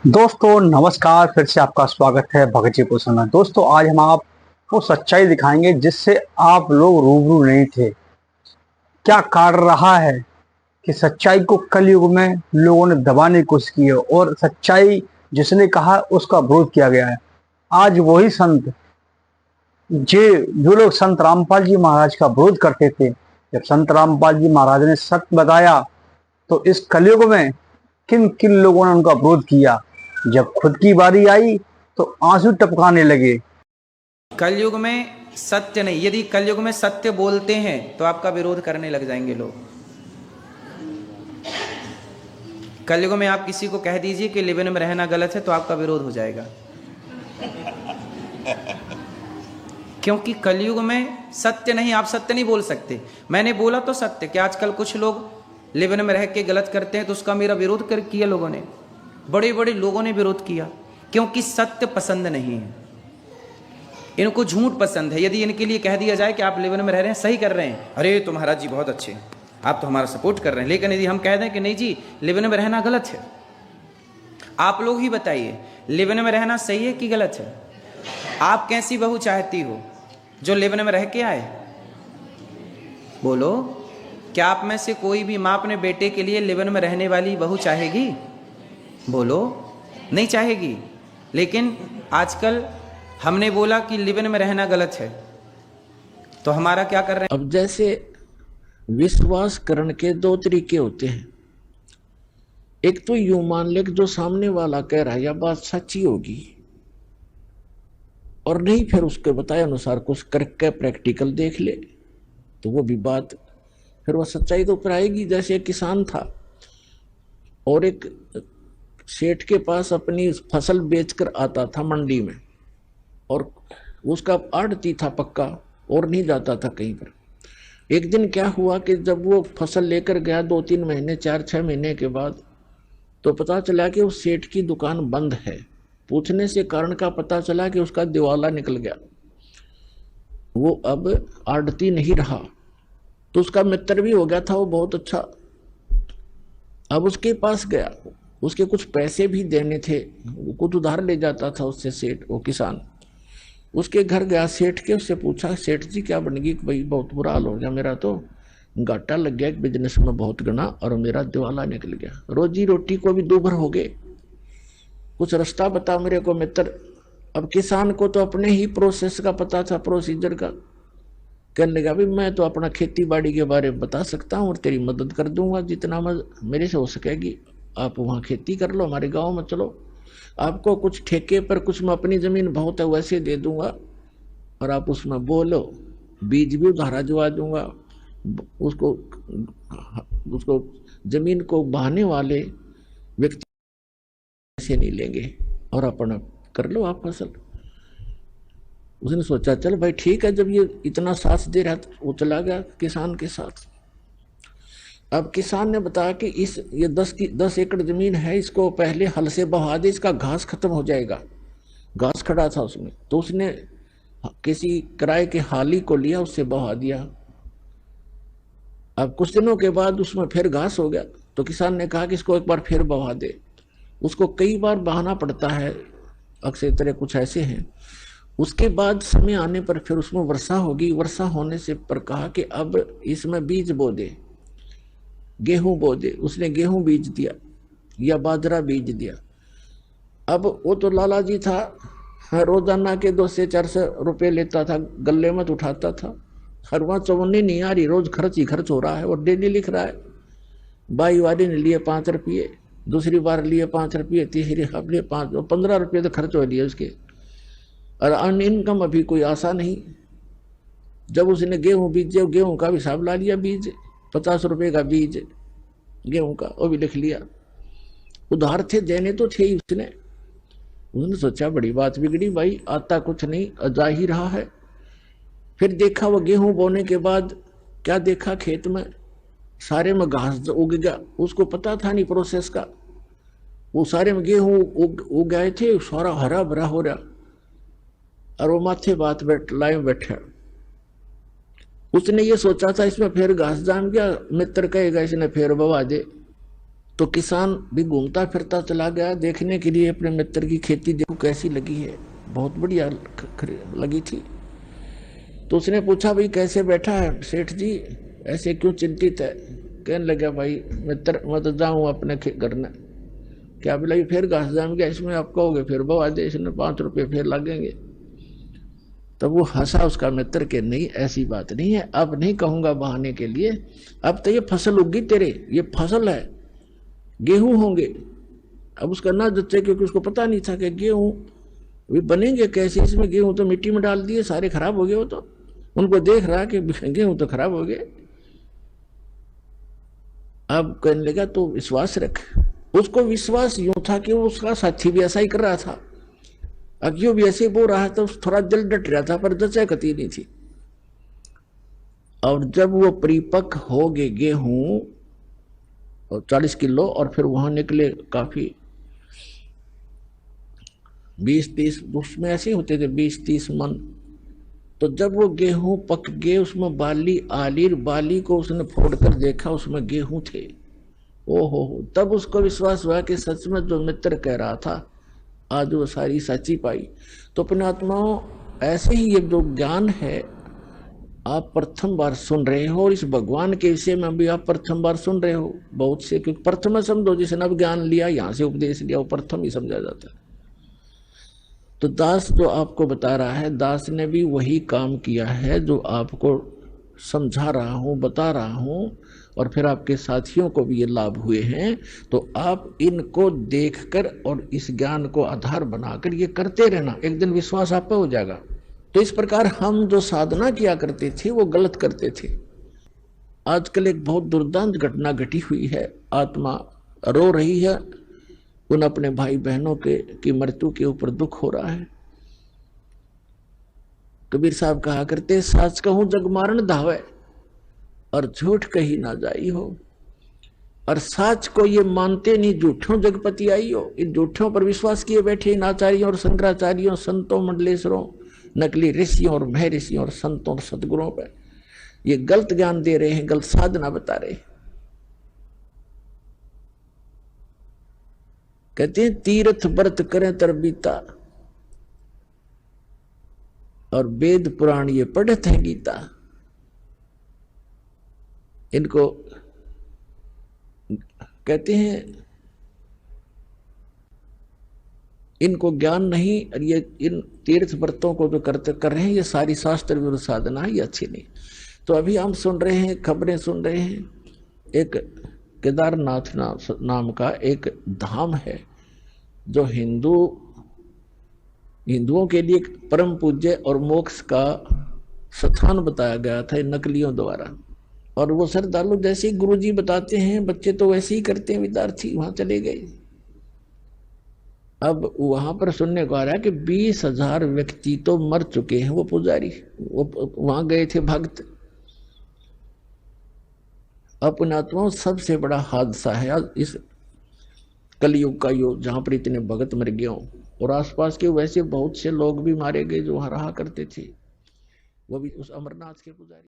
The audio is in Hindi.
दोस्तों नमस्कार। फिर से आपका स्वागत है भगत जी पोषण में। दोस्तों आज हम आपको सच्चाई दिखाएंगे जिससे आप लोग रूबरू नहीं थे। क्या कारण रहा है कि सच्चाई को कलयुग में लोगों ने दबाने की कोशिश की है और सच्चाई जिसने कहा उसका विरोध किया गया है। आज वही संत जो लोग संत रामपाल जी महाराज का विरोध करते थे, जब संत रामपाल जी महाराज ने सत्य बताया तो इस कलयुग में किन किन लोगों ने उनका विरोध किया। जब खुद की बारी आई तो आंसू टपकाने लगे। कलयुग में सत्य नहीं, यदि कलयुग में सत्य बोलते हैं तो आपका विरोध करने लग जाएंगे लोग। कलयुग में आप किसी को कह दीजिए कि लिव इन में रहना गलत है तो आपका विरोध हो जाएगा, क्योंकि कलयुग में सत्य नहीं, आप सत्य नहीं बोल सकते। मैंने बोला तो सत्य कि आजकल कुछ लोग लिव इन में रह के गलत करते हैं तो उसका मेरा विरोध कर किया लोगों ने, बड़े बड़े लोगों ने विरोध किया, क्योंकि सत्य पसंद नहीं है, इनको झूठ पसंद है। यदि इनके लिए कह दिया जाए कि आप लिव इन में रह रहे हैं, सही कर रहे हैं, अरे तो महाराज जी बहुत अच्छे, आप तो हमारा सपोर्ट कर रहे हैं। लेकिन यदि हम कह दें कि नहीं जी लिव इन में रहना गलत है, आप लोग ही बताइए लिव इन में रहना सही है कि गलत है? आप कैसी बहू चाहती हो जो लिव इन में रह के आए? बोलो, क्या आप में से कोई भी माँ अपने बेटे के लिए लिव इन में रहने वाली बहू चाहेगी? बोलो, नहीं चाहेगी। लेकिन आजकल हमने बोला कि लिव इन में रहना गलत है तो हमारा क्या कर रहे हैं? अब जैसे विश्वास करने के दो तरीके होते हैं। एक तो यूं मान ले कि जो सामने वाला कह रहा है यह बात सच्ची होगी, और नहीं फिर उसके बताए अनुसार कुछ करके प्रैक्टिकल देख ले तो वो भी बात फिर वह सच्चाई तो ऊपर आएगी। जैसे एक किसान था और एक सेठ के पास अपनी फसल बेचकर आता था मंडी में, और उसका आड़ती था पक्का और नहीं जाता था कहीं पर। एक दिन क्या हुआ कि जब वो फसल लेकर गया 2-3 महीने 4-6 महीने के बाद, तो पता चला कि उस सेठ की दुकान बंद है। पूछने से कारण का पता चला कि उसका दिवाला निकल गया, वो अब आड़ती नहीं रहा। तो उसका मित्र भी हो गया था वो बहुत अच्छा। अब उसके पास गया, उसके कुछ पैसे भी देने थे, वो कुछ उधार ले जाता था उससे सेठ, वो किसान। उसके घर गया सेठ के, उससे पूछा सेठ जी क्या बनेगी? भाई बहुत बुरा हाल हो गया, मेरा तो घाटा लग गया बिजनेस में बहुत गना, और मेरा दिवाला निकल गया, रोजी रोटी को भी दूभर हो गए, कुछ रास्ता बता मेरे को मित्र। अब किसान को तो अपने ही प्रोसेस का पता था, प्रोसीजर का। कहने लगा भाई मैं तो अपना खेती बाड़ी के बारे में बता सकता हूँ और तेरी मदद कर दूंगा जितना मेरे से हो सकेगी। आप वहाँ खेती कर लो, हमारे गाँव में चलो, आपको कुछ ठेके पर, कुछ मैं अपनी जमीन बहुत है वैसे दे दूंगा, और आप उसमें बोलो, बीज भी उधार दिलवा दूंगा। उसको उसको जमीन को बहाने वाले व्यक्ति से नहीं लेंगे, और अपना कर लो आप फसल। उसने सोचा चल भाई ठीक है, जब ये इतना साथ दे रहा तो वो चला गया किसान के साथ। अब किसान ने बताया कि ये 10 एकड़ जमीन है, इसको पहले हल से बहा दे, इसका घास खत्म हो जाएगा। घास खड़ा था उसमें, तो उसने किसी किराए के हाली को लिया, उससे बहा दिया। अब कुछ दिनों के बाद उसमें फिर घास हो गया, तो किसान ने कहा कि इसको एक बार फिर बहा दे। उसको कई बार बहाना पड़ता है, अक्सर तरह कुछ ऐसे हैं। उसके बाद समय आने पर फिर उसमें वर्षा होगी, वर्षा होने से पर कहा कि अब इसमें बीज बो दे, गेहूं बो दे। उसने गेहूं बीज दिया या बाजरा बीज दिया। अब वो तो लाला जी था, रोजाना के 200-400 रुपये लेता था, गले में उठाता था। हर वहाँ चवन्नी नहीं आ रही, रोज खर्च ही खर्च हो रहा है, और डेली लिख रहा है। बाई वाली ने लिए 5 रुपये, दूसरी बार लिए 5 रुपये, तीसरी बार लिए 5, 15 रुपये तो खर्च हो लिए उसके, और अन इनकम अभी कोई आशा नहीं। जब उसने गेहूं बीजे, गेहूं का भी हिसाब ला लिया, बीज 50 रुपये का बीज गेहूं का, वो भी लिख लिया। उधार थे, देने तो थे ही उसने सोचा बड़ी बात बिगड़ी भाई, आता कुछ नहीं, जा ही रहा है। फिर देखा वो गेहूं बोने के बाद क्या देखा, खेत में सारे में घास उग गया। उसको पता था नहीं प्रोसेस का, वो सारे में गेहूं उग गए थे, सारा हरा भरा हो रहा, और वो माथे बात लाए बैठा। उसने ये सोचा था इसमें फिर घास जाम गया, मित्र कहेगा इसने फिर बवा दे, तो किसान भी घूमता फिरता चला गया देखने के लिए अपने मित्र की खेती, देखो कैसी लगी है, बहुत बढ़िया लगी थी। तो उसने पूछा भाई कैसे बैठा है सेठ जी, ऐसे क्यों चिंतित है? कहने लगा भाई मित्र मैं तो जाऊँ अपने घर में। क्या बोला फिर घास जाएंगे, इसमें आप कहोगे फिर बवा दे, इसमें 5 रुपये फिर लगेंगे। तब वो हंसा उसका मित्र के नहीं ऐसी बात नहीं है, अब नहीं कहूंगा बहाने के लिए, अब तो ये फसल उगी तेरे, ये फसल है, गेहूं होंगे। अब उसका ना जच्चे क्योंकि उसको पता नहीं था कि गेहूं भी बनेंगे कैसे, इसमें गेहूं तो मिट्टी में डाल दिए सारे खराब हो गए। वो तो उनको देख रहा कि गेहूं तो खराब हो गए। अब कहने लगा तो विश्वास रख। उसको विश्वास यूं था कि उसका साथी भी ऐसा ही कर रहा था, अज्ञो भी ऐसे बोल रहा था, थोड़ा दिल डट रहा था पर जचा कती नहीं थी। और जब वो परिपक्व हो गए गेहूं 40 किलो और फिर वहां निकले काफी 20-30, उसमें ऐसे होते थे 20-30 मन। तो जब वो गेहूं पक गए उसमें बाली आली, बाली को उसने फोड़ कर देखा उसमें गेहूं थे। ओहो, तब उसको विश्वास हुआ कि सच में जो मित्र कह रहा था आज वो सारी सच्ची पाई। तो अपने आत्माओं ऐसे ही ये जो ज्ञान है आप प्रथम बार सुन रहे हो, और इस भगवान के विषय में भी आप प्रथम बार सुन रहे हो बहुत से, क्योंकि प्रथम समझो जिसने अब ज्ञान लिया यहाँ से उपदेश लिया वो प्रथम ही समझा जाता है। तो दास जो आपको बता रहा है, दास ने भी वही काम किया है जो आपको समझा रहा हूँ बता रहा हूँ, और फिर आपके साथियों को भी ये लाभ हुए हैं। तो आप इनको देखकर और इस ज्ञान को आधार बनाकर ये करते रहना, एक दिन विश्वास आप पे हो जाएगा। तो इस प्रकार हम जो साधना किया करते थे वो गलत करते थे। आजकल एक बहुत दुर्दांत घटना घटी हुई है, आत्मा रो रही है, उन अपने भाई बहनों की मृत्यु के ऊपर दुख हो रहा है। कबीर साहब कहा करते साच कहूं जग मारण धावे और झूठ कही ना जाई हो। और साच को ये मानते नहीं, झूठों जगपति आई हो। इन झूठों पर विश्वास किए बैठे इन आचार्यों और शंकराचार्यों, संतों मंडलेश्वरों, नकली ऋषियों और मह ऋषियों और संतों और सदगुरुओं पर ये गलत ज्ञान दे रहे हैं, गलत साधना बता रहे हैं। कहते हैं तीर्थ व्रत करें तरबीता और वेद पुराण ये पढ़त है गीता। इनको कहते हैं इनको ज्ञान नहीं, और ये इन तीर्थ व्रतों को जो कर रहे हैं ये सारी शास्त्र विरुद्ध साधना है, ये अच्छी नहीं। तो अभी हम सुन रहे हैं, खबरें सुन रहे हैं, एक केदारनाथ नाम का एक धाम है जो हिंदुओं के लिए परम पूज्य और मोक्ष का स्थान बताया गया था नकलियों द्वारा। और वो श्रद्धालु जैसे ही गुरुजी बताते हैं बच्चे तो वैसे ही करते हैं, विद्यार्थी वहां चले गए। अब वहां पर सुनने को आ रहा है कि 20,000 व्यक्ति तो मर चुके हैं। वो पुजारी वो वहां गए थे भक्त। अपने आत्माओं सबसे बड़ा हादसा है इस कलयुग का युग, जहां पर इतने भगत मर गए हों और आसपास के वैसे बहुत से लोग भी मारे गए जो वहां रहा करते थे, वो भी उस अमरनाथ के पुजारी।